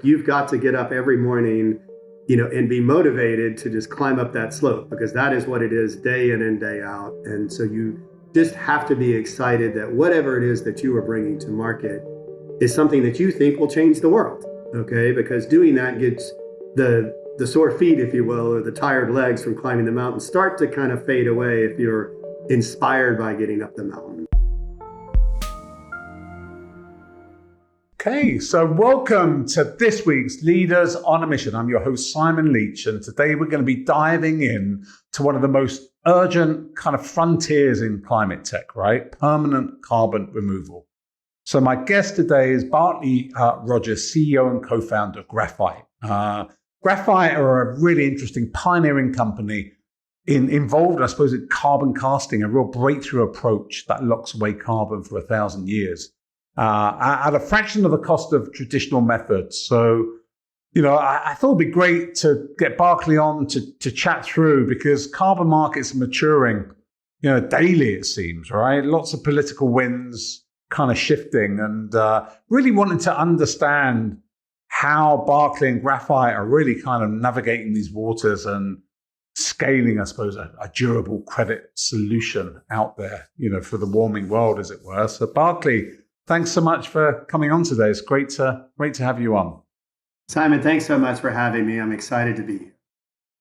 you've got to get up every morning, and be motivated to just climb up that slope, because that is what it is day in and day out. And so you just have to be excited that whatever it is that you are bringing to market is something that you think will change the world. Okay, because doing that gets the sore feet, if you will, or the tired legs from climbing the mountain start to kind of fade away if you're inspired by getting up the mountain. Okay, so welcome to this week's Leaders on a Mission. I'm your host, Simon Leach, and today we're going to be diving in to one of the most urgent kind of frontiers in climate tech, right? Permanent carbon removal. So my guest today is Barclay Rogers, CEO and co-founder of Graphyte. Graphyte are a really interesting pioneering company involved, I suppose, in carbon casting, a real breakthrough approach that locks away carbon for 1,000 years. At a fraction of the cost of traditional methods. So, I thought it'd be great to get Barclay on to chat through, because carbon markets are maturing, daily, it seems, right? Lots of political winds kind of shifting, and really wanted to understand how Barclay and Graphyte are really kind of navigating these waters and scaling, I suppose, a durable credit solution out there, for the warming world, as it were. So Barclay, thanks so much for coming on today. It's great to have you on. Simon, thanks so much for having me. I'm excited to be here.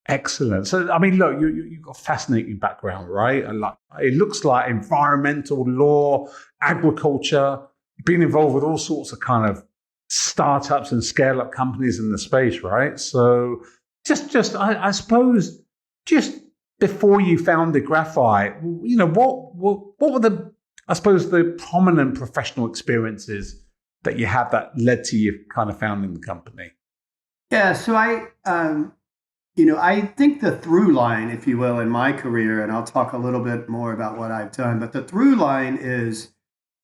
Excellent. So, I mean, look, you've got a fascinating background, right? And it looks like environmental law, agriculture. You've been involved with all sorts of kind of startups and scale-up companies in the space, right? So, I suppose, just before you founded Graphyte, what were the prominent professional experiences that you had that led to you kind of founding the company? Yeah, so I think the through line, if you will, in my career, and I'll talk a little bit more about what I've done, but the through line is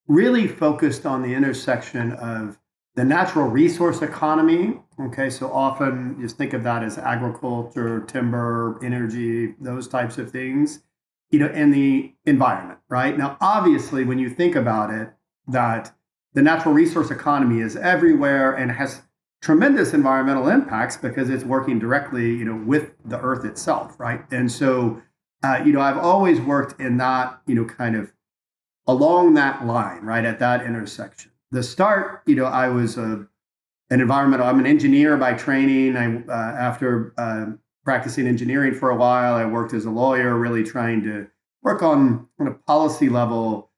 really focused on the intersection of the natural resource economy. Okay, so often just think of that as agriculture, timber, energy, those types of things. And the environment, right? Now, obviously, when you think about it, that the natural resource economy is everywhere and has tremendous environmental impacts because it's working directly, with the earth itself, right? And so, I've always worked in that, kind of along that line, right, at that intersection. The start, I was I'm an engineer by training. After practicing engineering for a while, I worked as a lawyer, really trying to work on a policy level,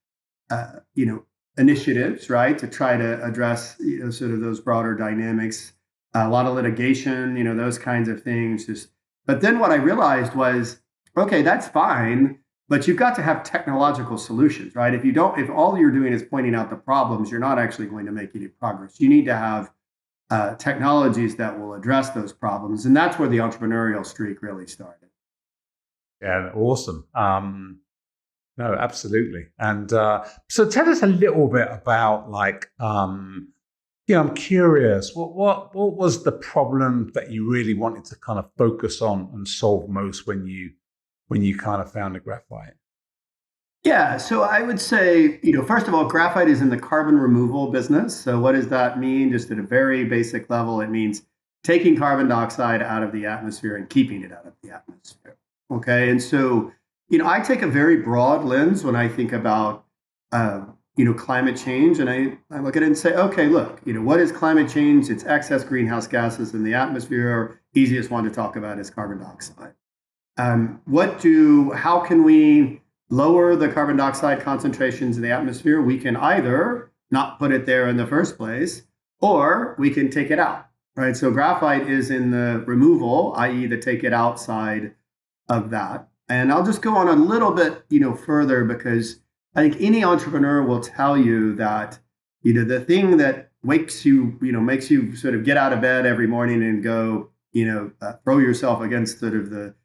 initiatives, right, to try to address, sort of those broader dynamics. A lot of litigation, those kinds of things. But then what I realized was, okay, that's fine, but you've got to have technological solutions, right? If all you're doing is pointing out the problems, you're not actually going to make any progress. You need to have technologies that will address those problems. And that's where the entrepreneurial streak really started. Yeah, awesome. No, absolutely. And so tell us a little bit about I'm curious, what was the problem that you really wanted to kind of focus on and solve most when you kind of founded Graphyte? Yeah, so I would say, first of all, Graphyte is in the carbon removal business. So what does that mean? Just at a very basic level, it means taking carbon dioxide out of the atmosphere and keeping it out of the atmosphere. Okay, and so, I take a very broad lens when I think about, climate change, and I look at it and say, okay, look, what is climate change? It's excess greenhouse gases in the atmosphere. Easiest one to talk about is carbon dioxide. How can we lower the carbon dioxide concentrations in the atmosphere? We can either not put it there in the first place, or we can take it out, right? So Graphyte is in the removal, i.e. the take it out side of that. And I'll just go on a little bit, further, because I think any entrepreneur will tell you that, the thing that makes you sort of get out of bed every morning and go, throw yourself against sort of the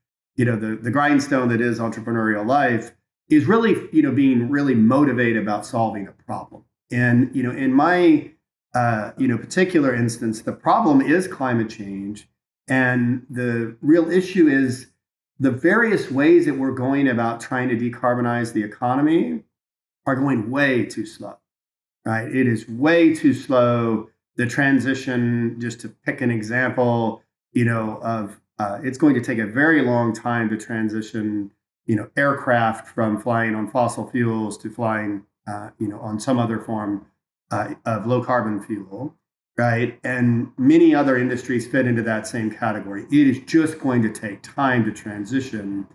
grindstone that is entrepreneurial life is really, being really motivated about solving a problem. And, in my, particular instance, the problem is climate change. And the real issue is the various ways that we're going about trying to decarbonize the economy are going way too slow, right? It is way too slow. the transition, just to pick an example, of it's going to take a very long time to transition, aircraft from flying on fossil fuels to flying, on some other form of low carbon fuel, right? And many other industries fit into that same category. It is just going to take time to transition.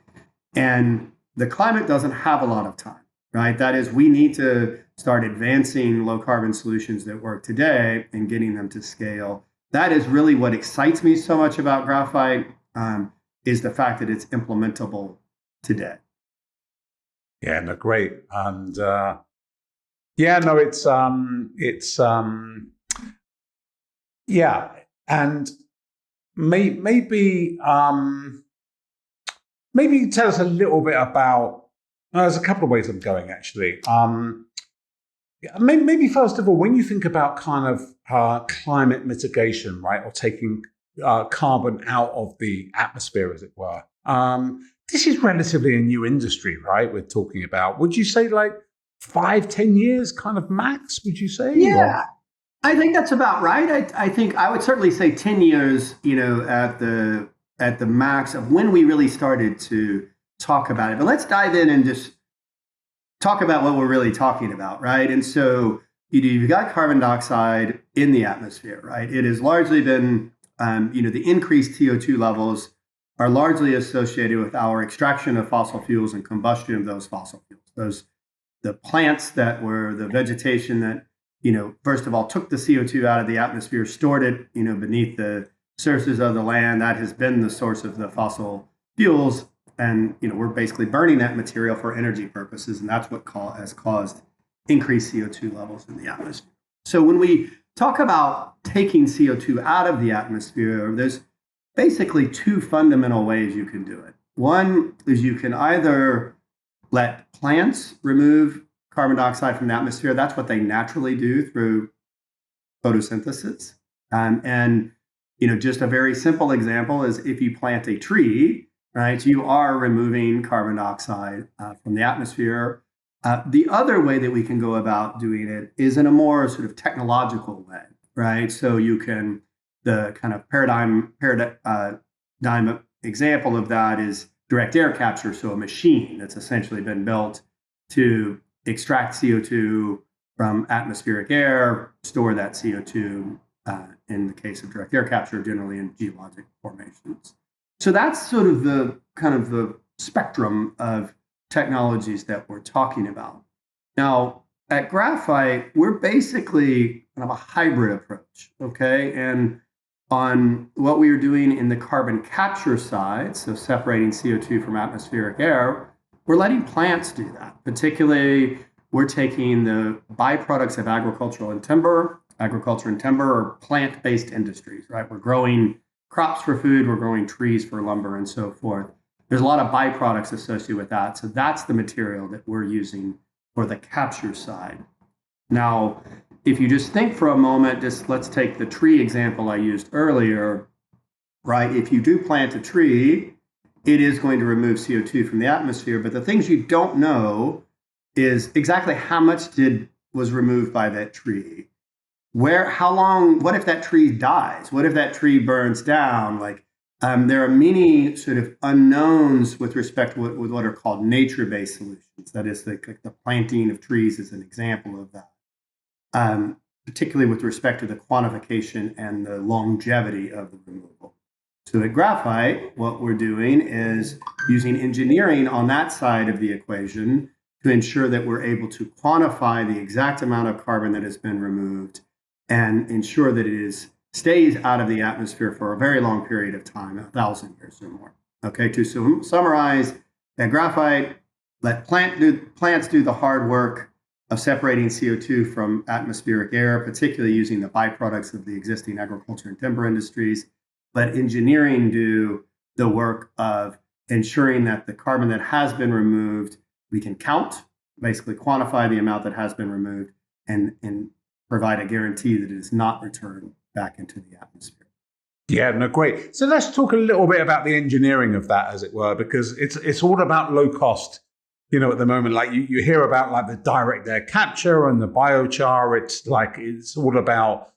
And the climate doesn't have a lot of time, right? That is, we need to start advancing low carbon solutions that work today and getting them to scale. That is really what excites me so much about graphite, is the fact that it's implementable today. Yeah, no, great. And yeah, no, yeah, and maybe maybe tell us a little bit about. There's a couple of ways of going actually. Maybe first of all, when you think about kind of climate mitigation, right, or taking carbon out of the atmosphere, as it were, this is relatively a new industry, right? We're talking about. Would you say like 5-10 years, kind of max? Would you say? Yeah. Or? I think that's about right. I think I would certainly say 10 years, at the max of when we really started to talk about it. But let's dive in and just talk about what we're really talking about, right? And so you've got carbon dioxide in the atmosphere, right? It has largely been, the increased CO2 levels are largely associated with our extraction of fossil fuels and combustion of those fossil fuels. The plants that were the vegetation that, first of all, took the CO2 out of the atmosphere, stored it, beneath the surfaces of the land. That has been the source of the fossil fuels. And, we're basically burning that material for energy purposes. And that's what has caused increased CO2 levels in the atmosphere. So when we talk about taking CO2 out of the atmosphere, there's basically two fundamental ways you can do it. One is you can either let plants remove carbon dioxide from the atmosphere. That's what they naturally do through photosynthesis. And just a very simple example is if you plant a tree, right, you are removing carbon dioxide from the atmosphere. The other way that we can go about doing it is in a more sort of technological way, right? So you can, the kind of paradigm example of that is direct air capture. So a machine that's essentially been built to extract CO2 from atmospheric air, store that CO2, in the case of direct air capture, generally in geologic formations. So that's sort of the spectrum of technologies that we're talking about. Now, at Graphyte, we're basically kind of a hybrid approach, okay? And on what we are doing in the carbon capture side, so separating CO2 from atmospheric air, we're letting plants do that. Particularly, we're taking the byproducts of agriculture and timber are plant-based industries, right? We're growing crops for food, we're growing trees for lumber and so forth. There's a lot of byproducts associated with that. So that's the material that we're using for the capture side. Now, if you just think for a moment, let's take the tree example I used earlier, right? If you do plant a tree, it is going to remove CO2 from the atmosphere, but the things you don't know is exactly how much was removed by that tree. How long, what if that tree dies? What if that tree burns down? There are many sort of unknowns with respect to what are called nature-based solutions. That is, the planting of trees is an example of that, particularly with respect to the quantification and the longevity of the removal. So at Graphyte, what we're doing is using engineering on that side of the equation to ensure that we're able to quantify the exact amount of carbon that has been removed and ensure that it stays out of the atmosphere for a very long period of time, 1,000 years or more. Okay, to summarize, at Graphyte, let plants do the hard work of separating CO2 from atmospheric air, particularly using the byproducts of the existing agriculture and timber industries. Let engineering do the work of ensuring that the carbon that has been removed, we can count, basically quantify the amount that has been removed, and provide a guarantee that it is not returned back into the atmosphere. Yeah, no, great. So let's talk a little bit about the engineering of that, as it were, because it's all about low cost. At the moment, like you hear about like the direct air capture and the biochar. It's all about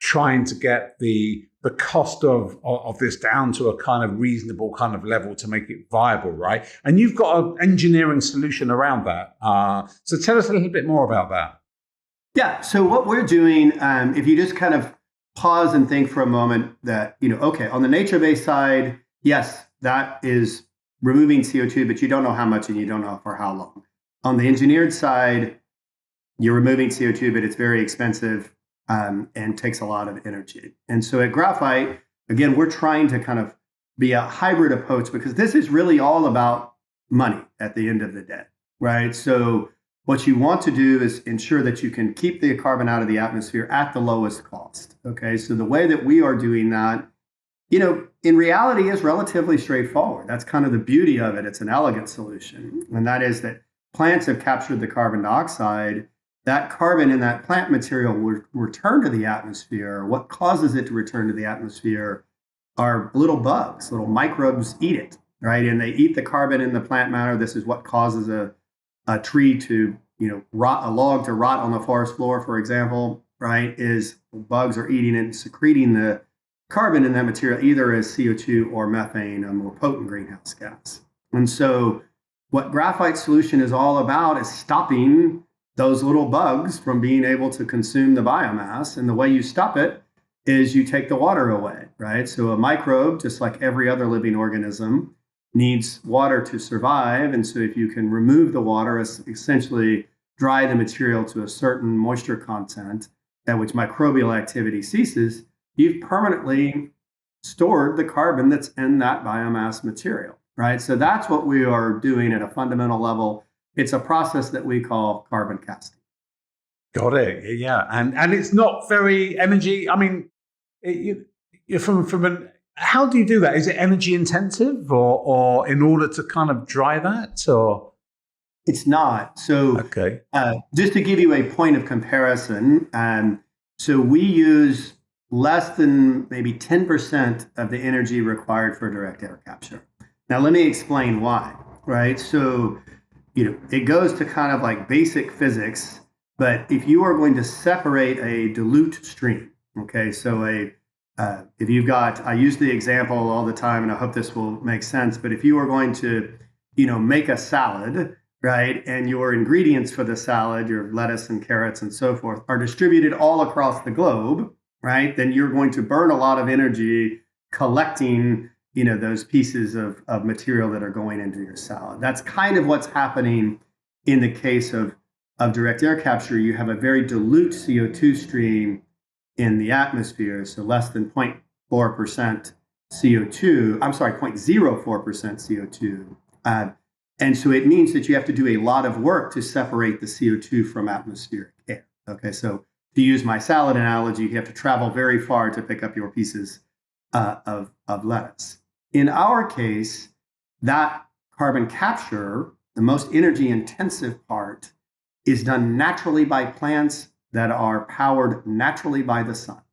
trying to get the cost of this down to a kind of reasonable kind of level to make it viable, right? And you've got an engineering solution around that. So tell us a little bit more about that. Yeah. So what we're doing, if you just kind of pause and think for a moment that, okay, on the nature-based side, yes, that is removing CO2, but you don't know how much and you don't know for how long. On the engineered side, you're removing CO2, but it's very expensive and takes a lot of energy. And so at Graphyte, again, we're trying to kind of be a hybrid approach because this is really all about money at the end of the day, right? So what you want to do is ensure that you can keep the carbon out of the atmosphere at the lowest cost. Okay, so the way that we are doing that, in reality is relatively straightforward. That's kind of the beauty of it. It's an elegant solution. And that is that plants have captured the carbon dioxide. That carbon in that plant material will return to the atmosphere. What causes it to return to the atmosphere are little bugs, little microbes eat it, right? And they eat the carbon in the plant matter. This is what causes a tree to, rot, a log to rot on the forest floor, for example, right? Is bugs are eating it and secreting the carbon in that material either as CO2 or methane, a more potent greenhouse gas. And so what Graphyte solution is all about is stopping those little bugs from being able to consume the biomass. And the way you stop it is you take the water away, right? So a microbe, just like every other living organism, needs water to survive. And so if you can remove the water, essentially dry the material to a certain moisture content at which microbial activity ceases, you've permanently stored the carbon that's in that biomass material, right? So that's what we are doing at a fundamental level. It's a process that we call carbon casting. Got it. Yeah, and it's not very energy. I mean, from an how do you do that? Is it energy intensive, or in order to kind of dry that, or? It's not. So, okay. Just to give you a point of comparison, so we use less than maybe 10% of the energy required for direct air capture. Now, let me explain why, right? So, it goes to kind of like basic physics, but if you are going to separate a dilute stream, okay, so if you've got, I use the example all the time, and I hope this will make sense, but if you are going to, make a salad, right, and your ingredients for the salad, your lettuce and carrots and so forth, are distributed all across the globe, right, then you're going to burn a lot of energy collecting those pieces of material that are going into your salad. That's kind of what's happening in the case of direct air capture. You have a very dilute CO2 stream in the atmosphere, so less than 0.4% CO2. I'm sorry, 0.04% CO2. And so it means that you have to do a lot of work to separate the CO2 from atmospheric air. Okay, so to use my salad analogy, you have to travel very far to pick up your pieces of lettuce. In our case, that carbon capture, the most energy intensive part, is done naturally by plants that are powered naturally by the sun.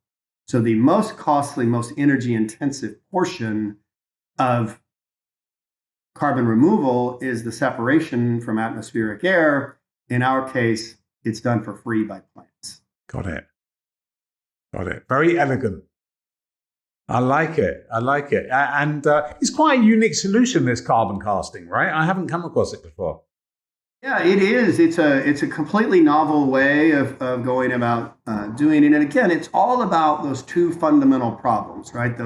So the most costly, most energy intensive portion of carbon removal is the separation from atmospheric air. In our case, it's done for free by plants. Got it. Very elegant. I like it. And it's quite a unique solution, this carbon casting, right? I haven't come across it before. Yeah, it is. It's a completely novel way of going about doing it. And again, it's all about those two fundamental problems, right?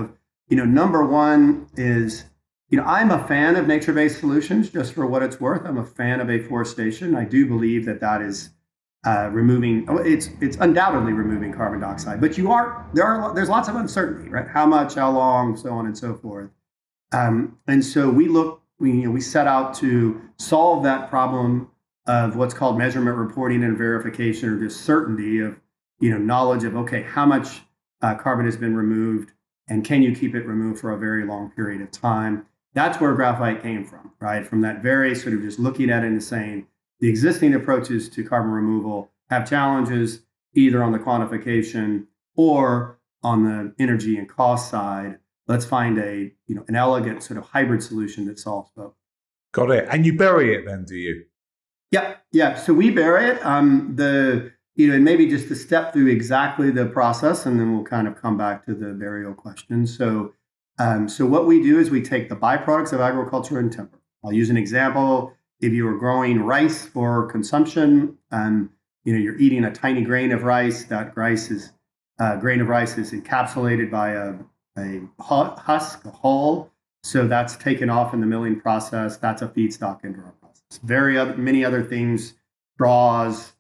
Number one is, I'm a fan of nature-based solutions, just for what it's worth. I'm a fan of afforestation. I do believe that is it's undoubtedly removing carbon dioxide, but there's lots of uncertainty, right? How much, how long, so on and so forth. And so we set out to solve that problem of what's called measurement, reporting, and verification, or just certainty of, knowledge of, okay, how much carbon has been removed, and can you keep it removed for a very long period of time? That's where Graphyte came from, right? From that very sort of just looking at it and saying, the existing approaches to carbon removal have challenges either on the quantification or on the energy and cost side. Let's find an elegant sort of hybrid solution that solves both. Got it. And you bury it then, do you? Yeah. So we bury it. and maybe just to step through exactly the process, and then we'll kind of come back to the burial question. So, so what we do is we take the byproducts of agriculture and timber. I'll use an example. If you are growing rice for consumption, you're eating a tiny grain of rice. That grain of rice is encapsulated by a husk, a hull. So that's taken off in the milling process. That's a feedstock into our process. Many other things, straws,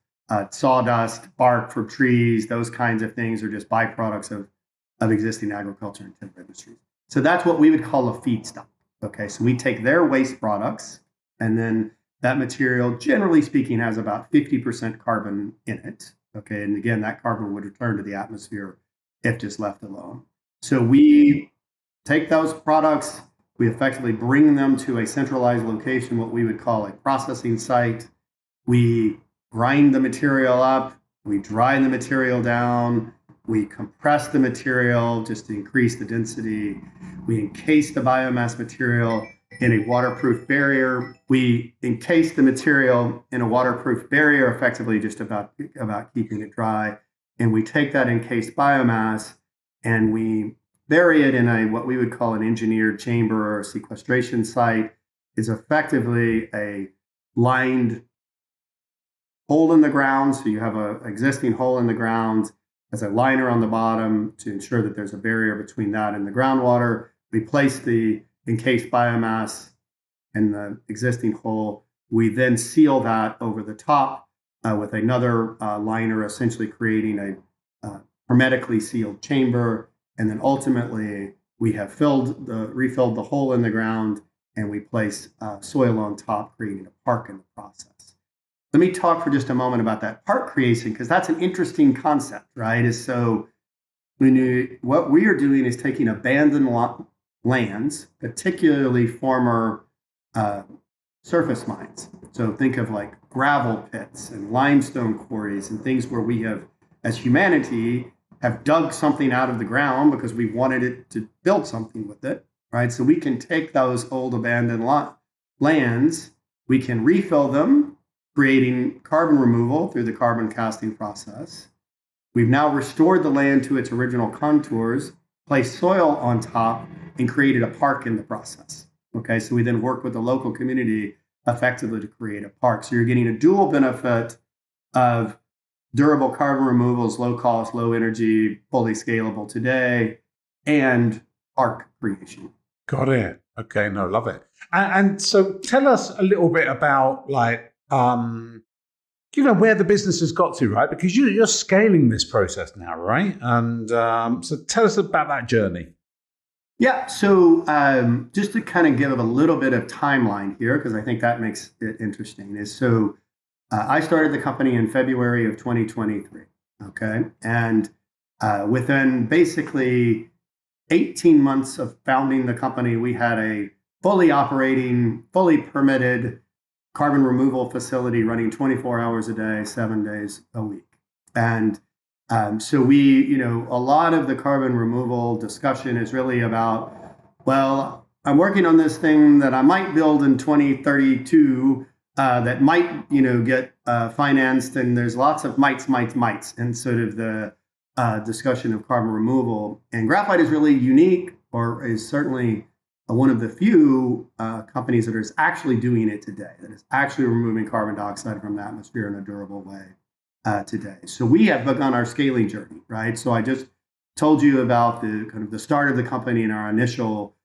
sawdust, bark for trees, those kinds of things are just byproducts of existing agriculture and timber industries. So that's what we would call a feedstock. Okay, so we take their waste products, and then that material, generally speaking, has about 50% carbon in it. Okay, and again, that carbon would return to the atmosphere if just left alone. So we take those products, we effectively bring them to a centralized location, what we would call a processing site. We grind the material up, we dry the material down, we compress the material just to increase the density. We encase the biomass material in a waterproof barrier. We encase the material in a waterproof barrier, effectively just about keeping it dry. And we take that encased biomass and we bury it in what we would call an engineered chamber or sequestration site. Is effectively a lined hole in the ground. So you have an existing hole in the ground as a liner on the bottom to ensure that there's a barrier between that and the groundwater. We place the encased biomass in the existing hole. We then seal that over the top with another liner, essentially creating a hermetically sealed chamber. And then ultimately, we have refilled the hole in the ground, and we place soil on top, creating a park in the process. Let me talk for just a moment about that park creation, because that's an interesting concept, right? What we are doing is taking abandoned lands, particularly former surface mines. So think of like gravel pits and limestone quarries and things where we have, as humanity, have dug something out of the ground because we wanted it to build something with it, right? So we can take those old abandoned lands, we can refill them, creating carbon removal through the carbon casting process. We've now restored the land to its original contours, placed soil on top, and created a park in the process. Okay, so we then work with the local community effectively to create a park. So you're getting a dual benefit of durable carbon removals, low cost, low energy, fully scalable today, and park creation. Got it. Okay, no, love it. And so tell us a little bit about where the business has got to, right? Because you're scaling this process now, right? And so tell us about that journey. Yeah, so just to kind of give a little bit of timeline here, because I think that makes it interesting, I started the company in February of 2023, okay? And within basically 18 months of founding the company, we had a fully operating, fully permitted carbon removal facility running 24 hours a day, 7 days a week. And so a lot of the carbon removal discussion is really about, well, I'm working on this thing that I might build in 2032 that might, get financed, and there's lots of mites, and sort of the discussion of carbon removal. And graphite is really unique, or is certainly one of the few companies that is actually doing it today, that is actually removing carbon dioxide from the atmosphere in a durable way today. So we have begun our scaling journey, right? So I just told you about the start of the company and our initial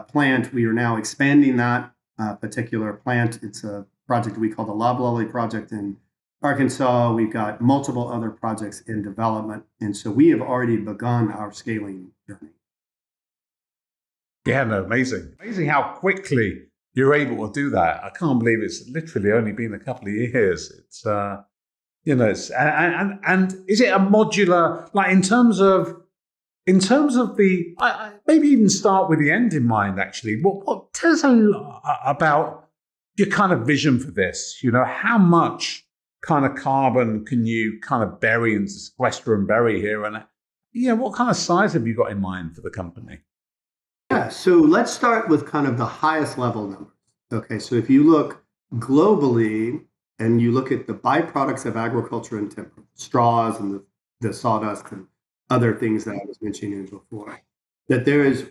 plant. We are now expanding that particular plant. It's a project we call the Loblolly project in Arkansas. We've got multiple other projects in development. And so we have already begun our scaling journey. Yeah, no, amazing. Amazing how quickly you're able to do that. I can't believe it's literally only been a couple of years. It's, and is it a modular, like in terms of the, maybe even start with the end in mind, actually. What tell us a lot about your kind of vision for this? How much kind of carbon can you kind of bury and sequester and bury here? And what kind of size have you got in mind for the company? Yeah, so let's start with kind of the highest level numbers. Okay, so if you look globally, and you look at the byproducts of agriculture and timber, straws and the sawdust and other things that I was mentioning before, that there is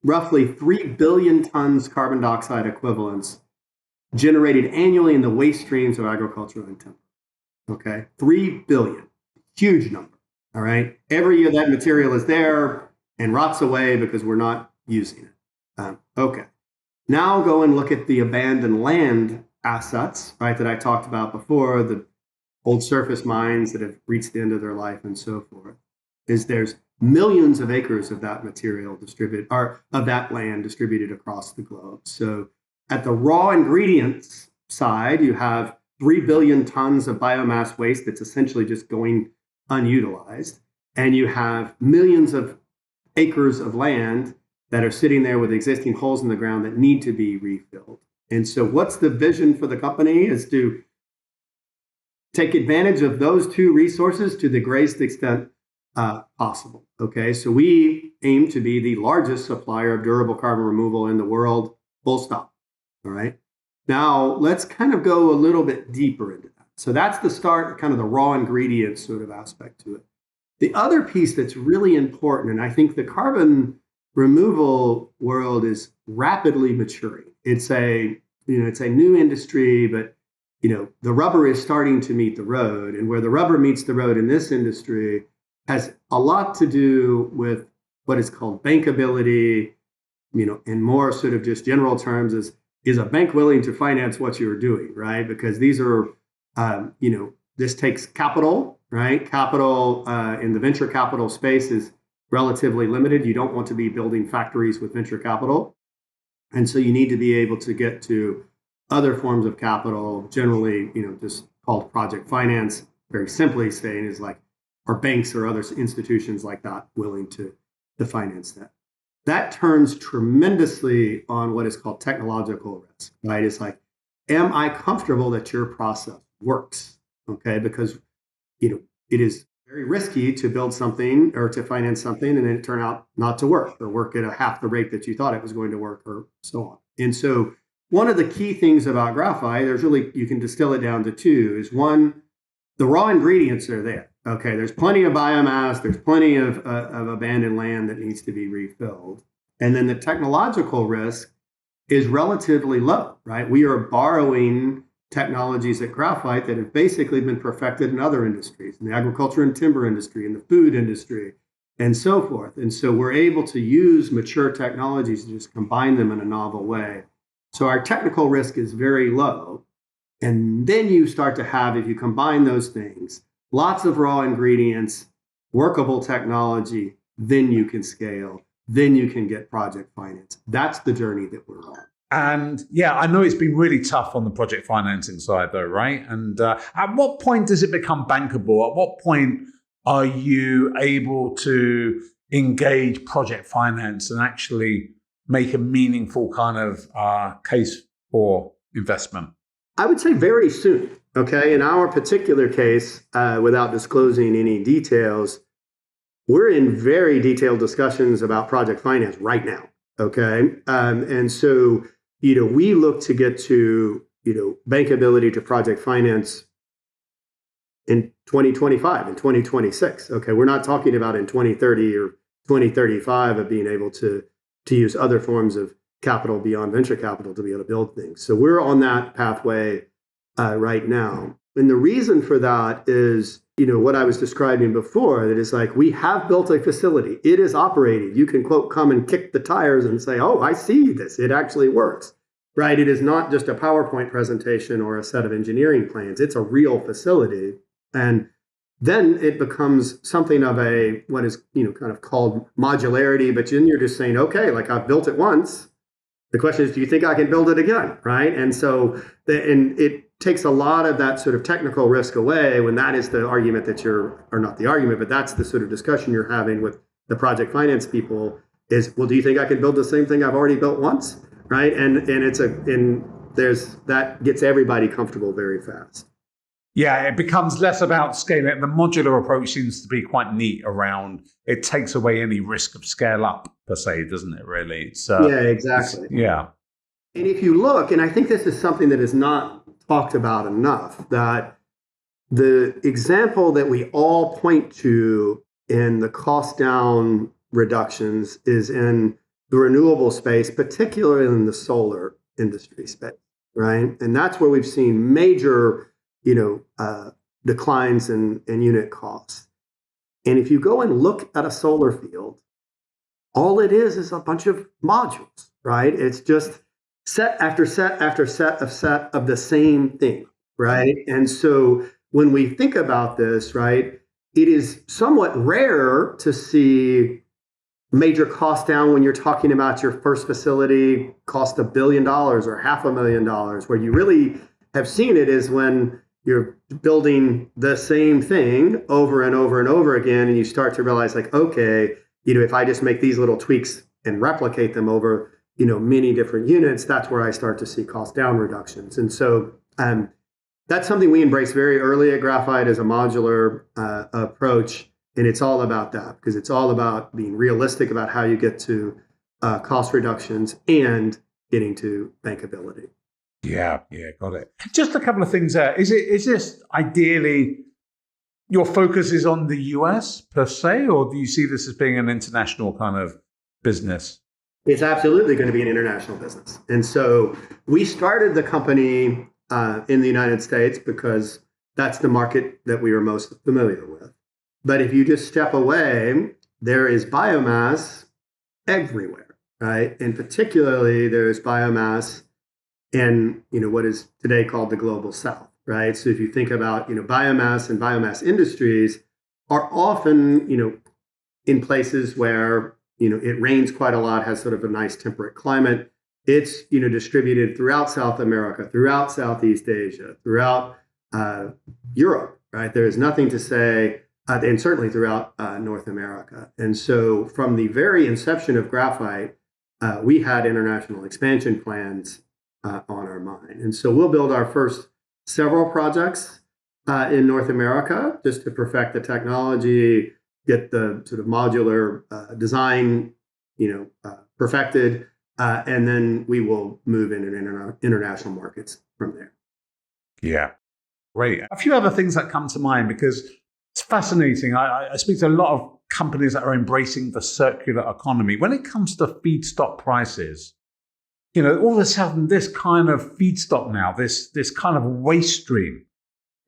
roughly 3 billion tons carbon dioxide equivalents generated annually in the waste streams of agriculture and timber. Okay, 3 billion, huge number. All right, every year that material is there and rots away because we're not using it. Okay, now go and look at the abandoned land assets, right, that I talked about before, the old surface mines that have reached the end of their life and so forth. There's millions of acres of that material distributed, or of that land distributed across the globe. So at the raw ingredients side, you have 3 billion tons of biomass waste that's essentially just going unutilized. And you have millions of acres of land that are sitting there with existing holes in the ground that need to be refilled. And so what's the vision for the company is to take advantage of those two resources to the greatest extent possible. Okay, so we aim to be the largest supplier of durable carbon removal in the world, full stop. All right. Now let's kind of go a little bit deeper into that. So that's the start, kind of the raw ingredients sort of aspect to it. The other piece that's really important, and I think the carbon removal world is rapidly maturing. It's a new industry, but the rubber is starting to meet the road, and where the rubber meets the road in this industry has a lot to do with what is called bankability, in more sort of just general terms, is a bank willing to finance what you're doing, right? Because these are, this takes capital, right? Capital in the venture capital space is relatively limited. You don't want to be building factories with venture capital. And so you need to be able to get to other forms of capital, generally, just called project finance, very simply saying is like, or banks or other institutions like that willing to finance that. That turns tremendously on what is called technological risk, right? It's like, am I comfortable that your process works? Okay, because it is very risky to build something or to finance something and then it turn out not to work or work at a half the rate that you thought it was going to work or so on. And so one of the key things about graphite, you can distill it down to two, is one, the raw ingredients are there. Okay, there's plenty of biomass, there's plenty of abandoned land that needs to be refilled. And then the technological risk is relatively low, right? We are borrowing technologies at Graphyte that have basically been perfected in other industries, in the agriculture and timber industry, in the food industry, and so forth. And so we're able to use mature technologies to just combine them in a novel way. So our technical risk is very low. And then you start to have, if you combine those things, lots of raw ingredients, workable technology, then you can scale, then you can get project finance. That's the journey that we're on. And yeah, I know it's been really tough on the project financing side though, right? And at what point does it become bankable? At what point are you able to engage project finance and actually make a meaningful kind of case for investment? I would say very soon. Okay. In our particular case, without disclosing any details, we're in very detailed discussions about project finance right now. Okay. And so, we look to get to, bankability to project finance in 2025 and 2026. Okay. We're not talking about in 2030 or 2035 of being able to use other forms of capital beyond venture capital to be able to build things. So we're on that pathway right now. And the reason for that is, what I was describing before, that is like, we have built a facility. It is operating. You can, quote, come and kick the tires and say, oh, I see this. It actually works, right? It is not just a PowerPoint presentation or a set of engineering plans. It's a real facility. And then it becomes something of a, what is, kind of called modularity. But then you're just saying, okay, like I've built it once. The question is, do you think I can build it again, right? And so, and it takes a lot of that sort of technical risk away when that is the argument that or not the argument, but that's the sort of discussion you're having with the project finance people is, well, do you think I can build the same thing I've already built once, right? And that gets everybody comfortable very fast. Yeah, it becomes less about scaling. The modular approach seems to be quite neat around, it takes away any risk of scale up per se, doesn't it, really? Yeah, exactly. Yeah. And if you look, and I think this is something that is not talked about enough, that the example that we all point to in the cost down reductions is in the renewable space, particularly in the solar industry space, right? And that's where we've seen major, declines in unit costs. And if you go and look at a solar field, all it is a bunch of modules, right? It's just set after set after set of the same thing, right? And so when we think about this, right, it is somewhat rare to see major cost down when you're talking about your first facility cost $1 billion or $500,000. Where you really have seen it is when you're building the same thing over and over and over again, and you start to realize, like, okay, if I just make these little tweaks and replicate them over, many different units, that's where I start to see cost down reductions. And so that's something we embrace very early at Graphyte as a modular approach. And it's all about that, because it's all about being realistic about how you get to cost reductions and getting to bankability. Yeah, got it. Just a couple of things there. Is this ideally your focus is on the US per se, or do you see this as being an international kind of business? It's absolutely going to be an international business. And so we started the company in the United States because that's the market that we were most familiar with. But if you just step away, there is biomass everywhere, right? And particularly there's biomass in, what is today called the global south, right? So if you think about, biomass and biomass industries are often, in places where, it rains quite a lot, has sort of a nice temperate climate. It's, distributed throughout South America, throughout Southeast Asia, throughout Europe, right? There is nothing to say, and certainly throughout North America. And so from the very inception of Graphyte, we had international expansion plans on our mind. And so we'll build our first several projects in North America just to perfect the technology, get the sort of modular design, perfected, and then we will move into international markets from there. Yeah, great. A few other things that come to mind, because it's fascinating. I speak to a lot of companies that are embracing the circular economy. When it comes to feedstock prices, all of a sudden this kind of feedstock now, this kind of waste stream,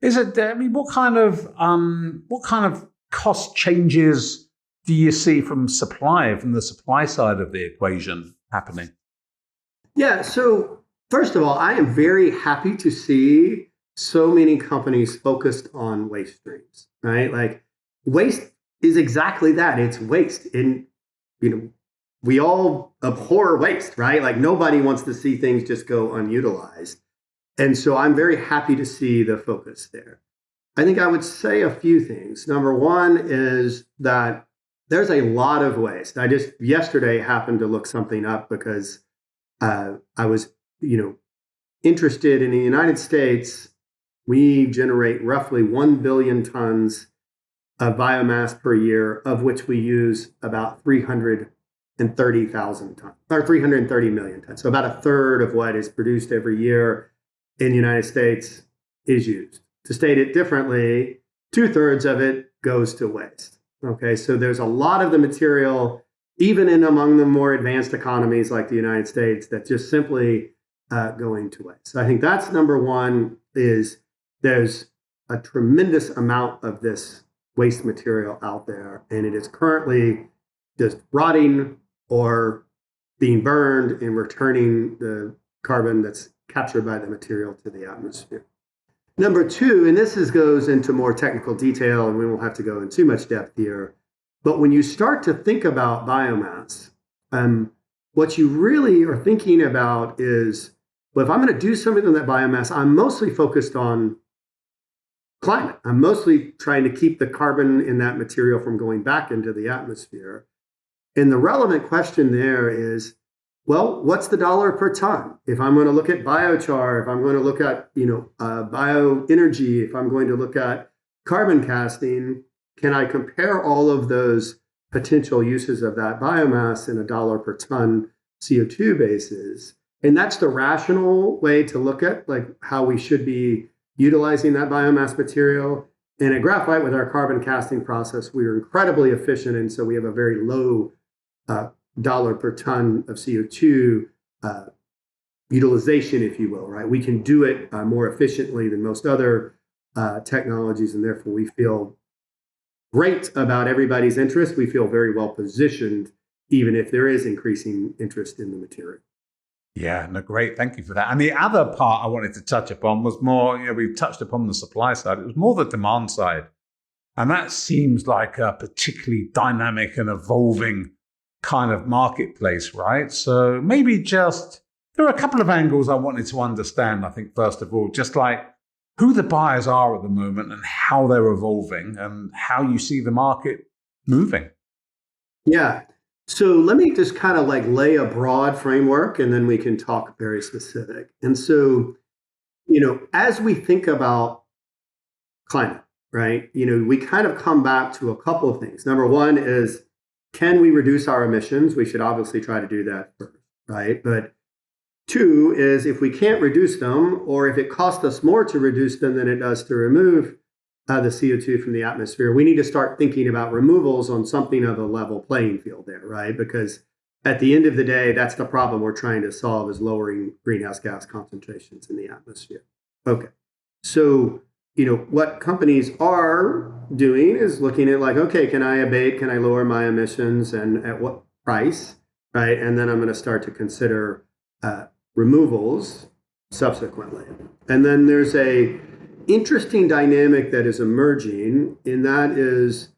what kind of cost changes do you see from the supply side of the equation happening? Yeah, so first of all, I am very happy to see so many companies focused on waste streams, right? Like, waste is exactly that. It's waste. And, we all abhor waste, right? Like, nobody wants to see things just go unutilized. And so I'm very happy to see the focus there. I think I would say a few things. Number one is that there's a lot of waste. I just yesterday happened to look something up because I was, interested in the United States. We generate roughly 1 billion tons of biomass per year, of which we use about 330,000 tons, or 330 million tons. So about a third of what is produced every year in the United States is used. To state it differently, 2/3 of it goes to waste. Okay, so there's a lot of the material, even in among the more advanced economies like the United States, that just simply going to waste. So I think that's number one, is there's a tremendous amount of this waste material out there, and it is currently just rotting or being burned and returning the carbon that's captured by the material to the atmosphere. Number two, and goes into more technical detail, and we won't have to go in too much depth here, but when you start to think about biomass, what you really are thinking about is, well, if I'm going to do something on that biomass, I'm mostly focused on climate. I'm mostly trying to keep the carbon in that material from going back into the atmosphere. And the relevant question there is, well, what's the dollar per ton? If I'm going to look at biochar, if I'm going to look at, bioenergy, if I'm going to look at carbon casting, can I compare all of those potential uses of that biomass in a dollar per ton CO2 basis? And that's the rational way to look at like how we should be utilizing that biomass material. And at Graphyte, with our carbon casting process, we are incredibly efficient. And so we have a very low dollar per ton of CO2 utilization, if you will, right? We can do it more efficiently than most other technologies. And therefore, we feel great about everybody's interest. We feel very well positioned, even if there is increasing interest in the material. Yeah, no, great. Thank you for that. And the other part I wanted to touch upon was more, we've touched upon the supply side. It was more the demand side. And that seems like a particularly dynamic and evolving kind of marketplace, right? So maybe there are a couple of angles I wanted to understand, I think, first of all, just like who the buyers are at the moment and how they're evolving and how you see the market moving. Yeah. So let me just kind of like lay a broad framework and then we can talk very specific. And so, as we think about climate, right, we kind of come back to a couple of things. Number one is, can we reduce our emissions? We should obviously try to do that first, right? But two is, if we can't reduce them, or if it costs us more to reduce them than it does to remove the CO2 from the atmosphere, we need to start thinking about removals on something of a level playing field there, right? Because at the end of the day, that's the problem we're trying to solve, is lowering greenhouse gas concentrations in the atmosphere. Okay. So, what companies are doing is looking at like, okay, can I abate? Can I lower my emissions, and at what price, right? And then I'm going to start to consider removals subsequently. And then there's a interesting dynamic that is emerging, and that is,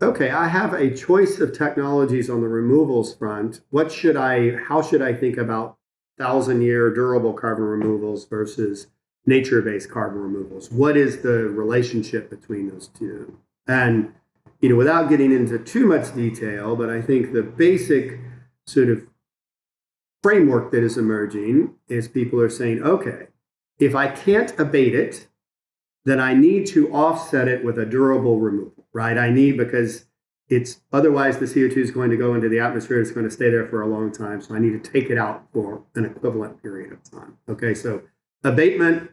okay, I have a choice of technologies on the removals front. How should I think about 1,000-year durable carbon removals versus nature-based carbon removals? What is the relationship between those two? And, without getting into too much detail, but I think the basic sort of framework that is emerging is people are saying, okay, if I can't abate it, then I need to offset it with a durable removal, right? Because otherwise the CO2 is going to go into the atmosphere. It's going to stay there for a long time. So I need to take it out for an equivalent period of time. Okay, so abatement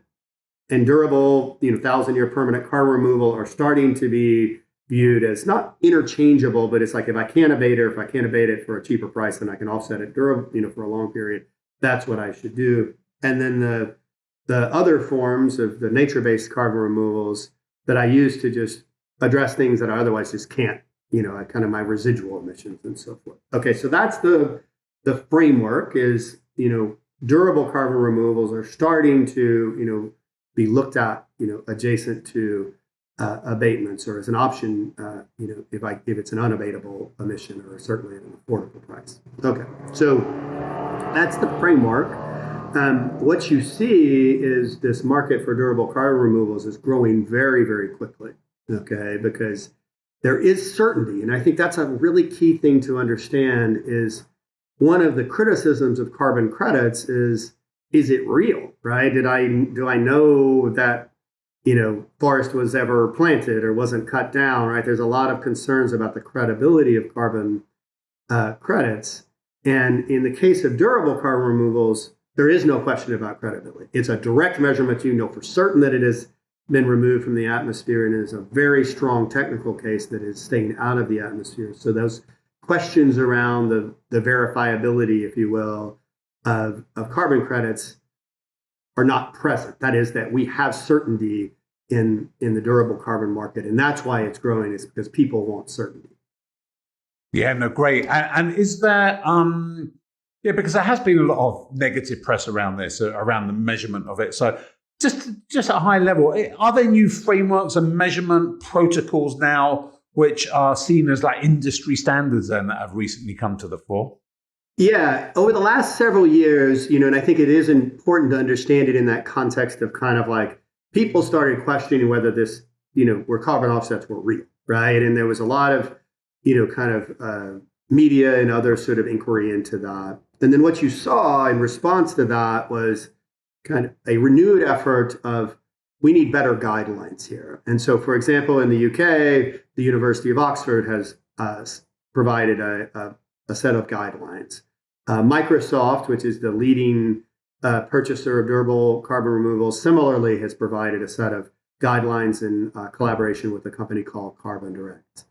and durable, 1,000-year permanent carbon removal are starting to be viewed as not interchangeable, but it's like, if I can't abate it for a cheaper price, then I can offset it durable, for a long period. That's what I should do. And then the other forms of the nature-based carbon removals that I use to just address things that I otherwise just can't, kind of my residual emissions and so forth. Okay, so that's the framework is, durable carbon removals are starting to, be looked at, adjacent to abatements, or as an option, if it's an unabatable emission, or certainly at an affordable price. Okay, so that's the framework. What you see is this market for durable carbon removals is growing very, very quickly, okay, because there is certainty. And I think that's a really key thing to understand. Is one of the criticisms of carbon credits is it real, right? Do I know that, forest was ever planted or wasn't cut down, right? There's a lot of concerns about the credibility of carbon credits. And in the case of durable carbon removals, there is no question about credibility. It's a direct measurement. You know for certain that it has been removed from the atmosphere, and it is a very strong technical case that is staying out of the atmosphere. So those questions around the verifiability, if you will, of carbon credits are not present. That is, that we have certainty in the durable carbon market, and that's why it's growing, is because people want certainty. Yeah, no, great. And is there, because there has been a lot of negative press around this, around the measurement of it. So just at a high level, are there new frameworks and measurement protocols now which are seen as like industry standards then that have recently come to the fore? Yeah, over the last several years, and I think it is important to understand it in that context of kind of like people started questioning whether this, where carbon offsets were real, right? And there was a lot of, kind of media and other sort of inquiry into that. And then what you saw in response to that was kind of a renewed effort of, we need better guidelines here. And so, for example, in the UK, the University of Oxford has provided a set of guidelines. Microsoft, which is the leading purchaser of durable carbon removal, similarly has provided a set of guidelines in collaboration with a company called Carbon Direct.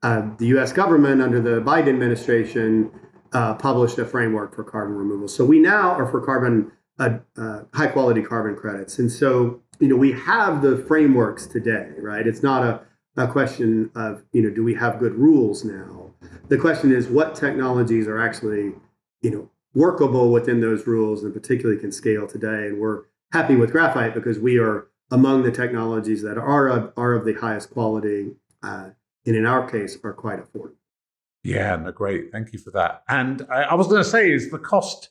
The US government under the Biden administration published a framework for carbon removal. So we now are for carbon, high quality carbon credits. And so, we have the frameworks today, right? It's not a question of, do we have good rules now? The question is what technologies are actually, workable within those rules and particularly can scale today. And we're happy with graphite because we are among the technologies that are of the highest quality, and in our case, are quite affordable. Yeah, no, great. Thank you for that. And I was going to say, is the cost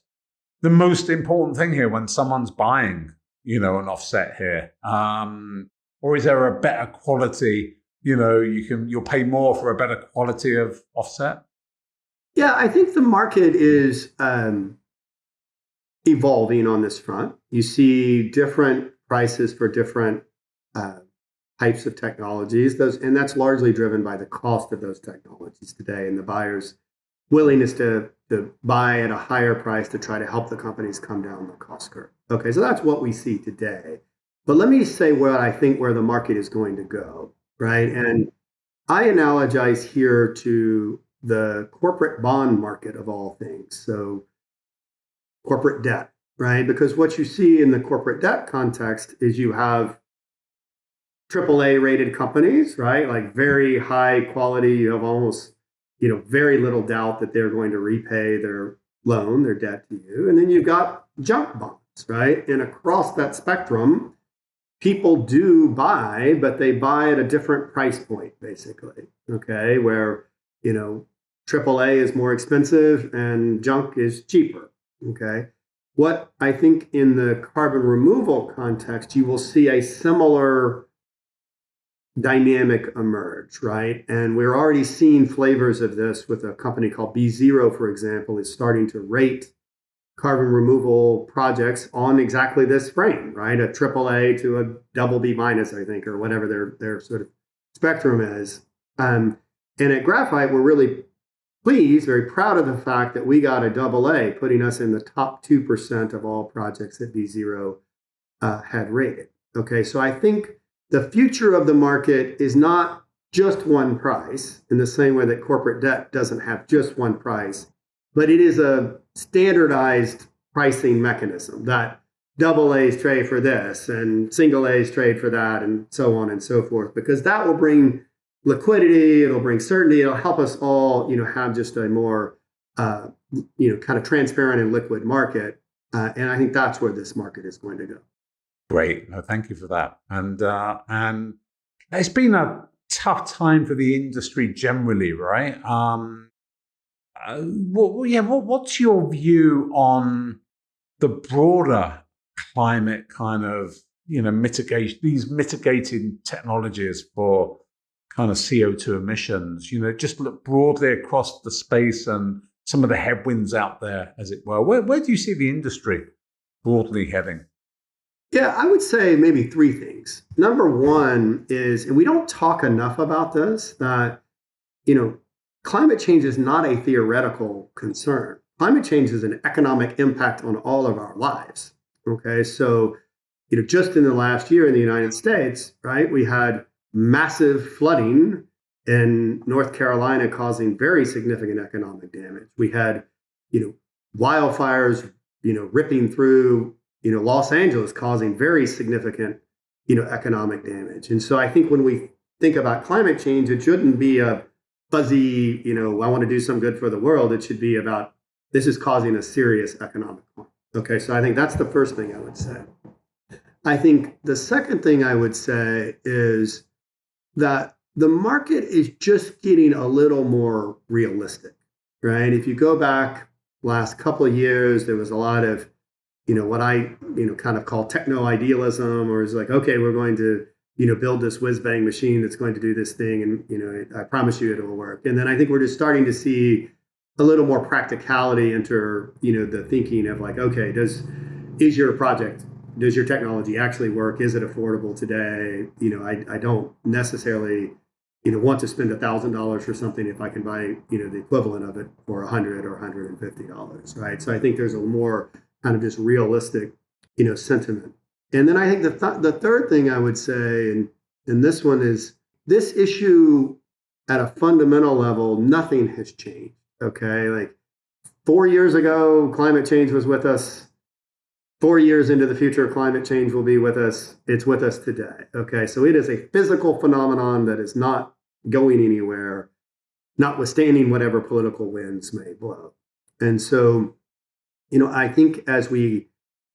the most important thing here when someone's buying, an offset here? Or is there a better quality, you'll pay more for a better quality of offset? Yeah, I think the market is evolving on this front. You see different prices for different types of technologies, and that's largely driven by the cost of those technologies today and the buyer's willingness to buy at a higher price to try to help the companies come down the cost curve. Okay, so that's what we see today. But let me say what I think where the market is going to go, right? And I analogize here to the corporate bond market of all things. So corporate debt, right? Because what you see in the corporate debt context is you have AAA rated companies, right? Like very high quality. You have almost, very little doubt that they're going to repay their loan, their debt to you. And then you've got junk bonds, right? And across that spectrum, people do buy, but they buy at a different price point, basically. Okay, where AAA is more expensive and junk is cheaper. Okay, what I think in the carbon removal context, you will see a similar dynamic emerge, right? And we're already seeing flavors of this with a company called B0, for example, is starting to rate carbon removal projects on exactly this frame, right? A AAA to a double B minus, I think, or whatever their sort of spectrum is. And at Graphyte, we're really pleased, very proud of the fact that we got a double A, putting us in the top 2% of all projects that B0 had rated. Okay, so I think the future of the market is not just one price in the same way that corporate debt doesn't have just one price, but it is a standardized pricing mechanism that double A's trade for this and single A's trade for that and so on and so forth, because that will bring liquidity, it'll bring certainty, it'll help us all, have just a more, kind of transparent and liquid market. And I think that's where this market is going to go. Great. No, thank you for that. And it's been a tough time for the industry generally, right? What's your view on the broader climate kind of, mitigation, these mitigating technologies for kind of CO2 emissions, just look broadly across the space and some of the headwinds out there, as it were. Where do you see the industry broadly heading? Yeah, I would say maybe three things. Number one is, and we don't talk enough about this, that, climate change is not a theoretical concern. Climate change is an economic impact on all of our lives. Okay, so, just in the last year in the United States, right, we had massive flooding in North Carolina causing very significant economic damage. We had, wildfires, ripping through, Los Angeles causing very significant, economic damage. And so I think when we think about climate change, it shouldn't be a fuzzy, I want to do some good for the world. It should be about this is causing a serious economic harm. Okay, so I think that's the first thing I would say. I think the second thing I would say is that the market is just getting a little more realistic, right? If you go back last couple of years, there was a lot of, what I, kind of call techno idealism, or is like, okay, we're going to, build this whiz bang machine that's going to do this thing. And, I promise you it will work. And then I think we're just starting to see a little more practicality enter, the thinking of like, okay, does your technology actually work? Is it affordable today? I don't necessarily want to spend $1,000 for something if I can buy, the equivalent of it for $100 or $150, right? So I think there's a more kind of just realistic, sentiment. And then I think the third thing I would say, and this one is this issue at a fundamental level, nothing has changed. Okay, like 4 years ago, climate change was with us. 4 years into the future, climate change will be with us. It's with us today. Okay, so it is a physical phenomenon that is not going anywhere, notwithstanding whatever political winds may blow. And so, I think as we,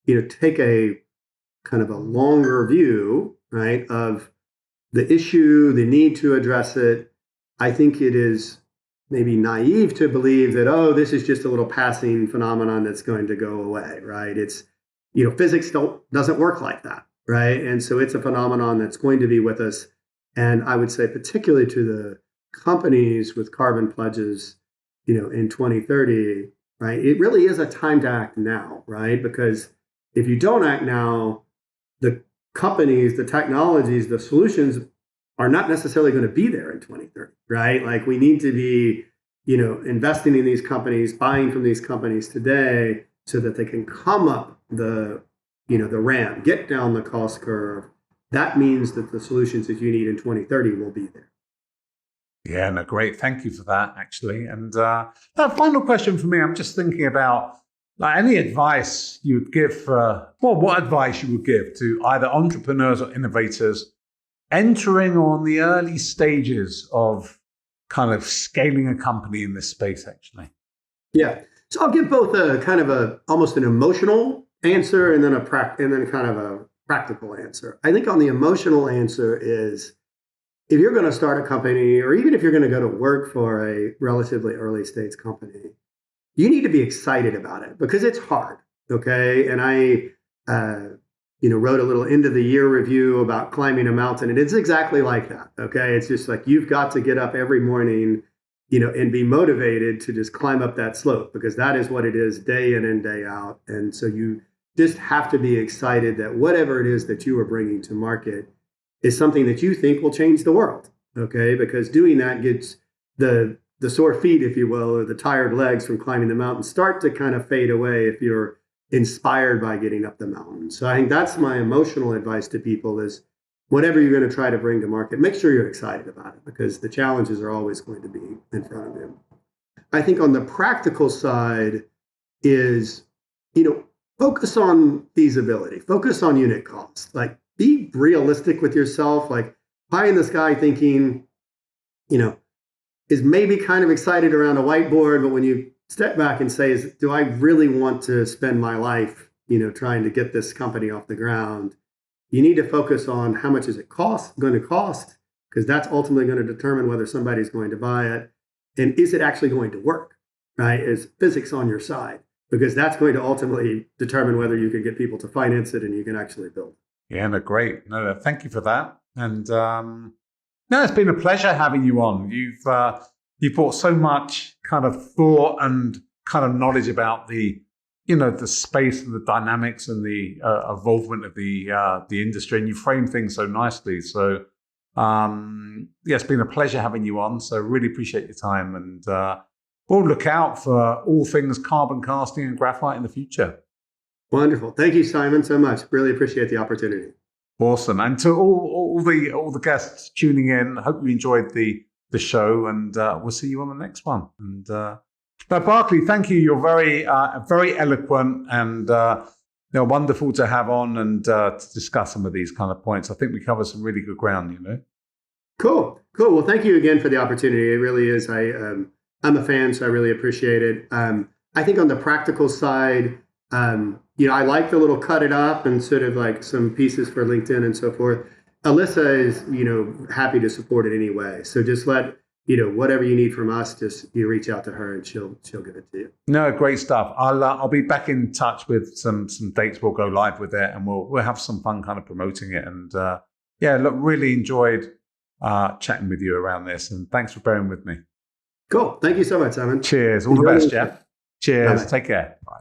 take a kind of a longer view, right, of the issue, the need to address it, I think it is maybe naive to believe that, oh, this is just a little passing phenomenon that's going to go away, right? It's, physics doesn't work like that, right? And so it's a phenomenon that's going to be with us. And I would say particularly to the companies with carbon pledges, in 2030, right? It really is a time to act now, right? Because if you don't act now, the companies, the technologies, the solutions are not necessarily going to be there in 2030, right? Like we need to be, investing in these companies, buying from these companies today so that they can come up the ramp, get down the cost curve. That means that the solutions that you need in 2030 will be there. Yeah, no, great. Thank you for that, actually. And that final question for me, I'm just thinking about any advice you would give what advice you would give to either entrepreneurs or innovators entering on the early stages of kind of scaling a company in this space, actually. Yeah. So I'll give both a kind of almost an emotional answer and then kind of a practical answer. I think on the emotional answer is if you're going to start a company, or even if you're going to go to work for a relatively early stage company, you need to be excited about it because it's hard. Okay. And I, wrote a little end of the year review about climbing a mountain, and it's exactly like that. Okay. It's just like you've got to get up every morning, and be motivated to just climb up that slope because that is what it is day in and day out. And so you just have to be excited that whatever it is that you are bringing to market is something that you think will change the world. Okay. Because doing that gets the sore feet, if you will, or the tired legs from climbing the mountain start to kind of fade away if you're inspired by getting up the mountain. So I think that's my emotional advice to people is whatever you're going to try to bring to market, make sure you're excited about it because the challenges are always going to be in front of you. I think on the practical side is, focus on feasibility, focus on unit costs, like be realistic with yourself, like pie in the sky thinking, is maybe kind of excited around a whiteboard, but when you step back and say, do I really want to spend my life, trying to get this company off the ground? You need to focus on how much is it going to cost, because that's ultimately going to determine whether somebody's going to buy it. And is it actually going to work, right? Is physics on your side? Because that's going to ultimately determine whether you can get people to finance it and you can actually build it. Yeah, no, great. No, thank you for that. And it's been a pleasure having you on. You've brought so much kind of thought and kind of knowledge about the space and the dynamics and the evolvement of the industry, and you frame things so nicely. So, it's been a pleasure having you on. So, really appreciate your time, and we'll look out for all things carbon casting and graphite in the future. Wonderful. Thank you, Simon, so much. Really appreciate the opportunity. Awesome. And to all the guests tuning in, I hope you enjoyed the show, and we'll see you on the next one. And now, Barclay, thank you. You're very eloquent and wonderful to have on and to discuss some of these kind of points. I think we covered some really good ground. Cool. Well, thank you again for the opportunity. It really is. I'm a fan, so I really appreciate it. I think on the practical side, I like the little cut it up and sort of like some pieces for LinkedIn and so forth. Alyssa is, happy to support it anyway. So just let, whatever you need from us, just you reach out to her and she'll give it to you. No, great stuff. I'll be back in touch with some dates. We'll go live with it and we'll have some fun kind of promoting it. And really enjoyed chatting with you around this. And thanks for bearing with me. Cool. Thank you so much, Simon. Cheers. All the best, Jeff. Cheers. Bye-bye. Take care. Bye.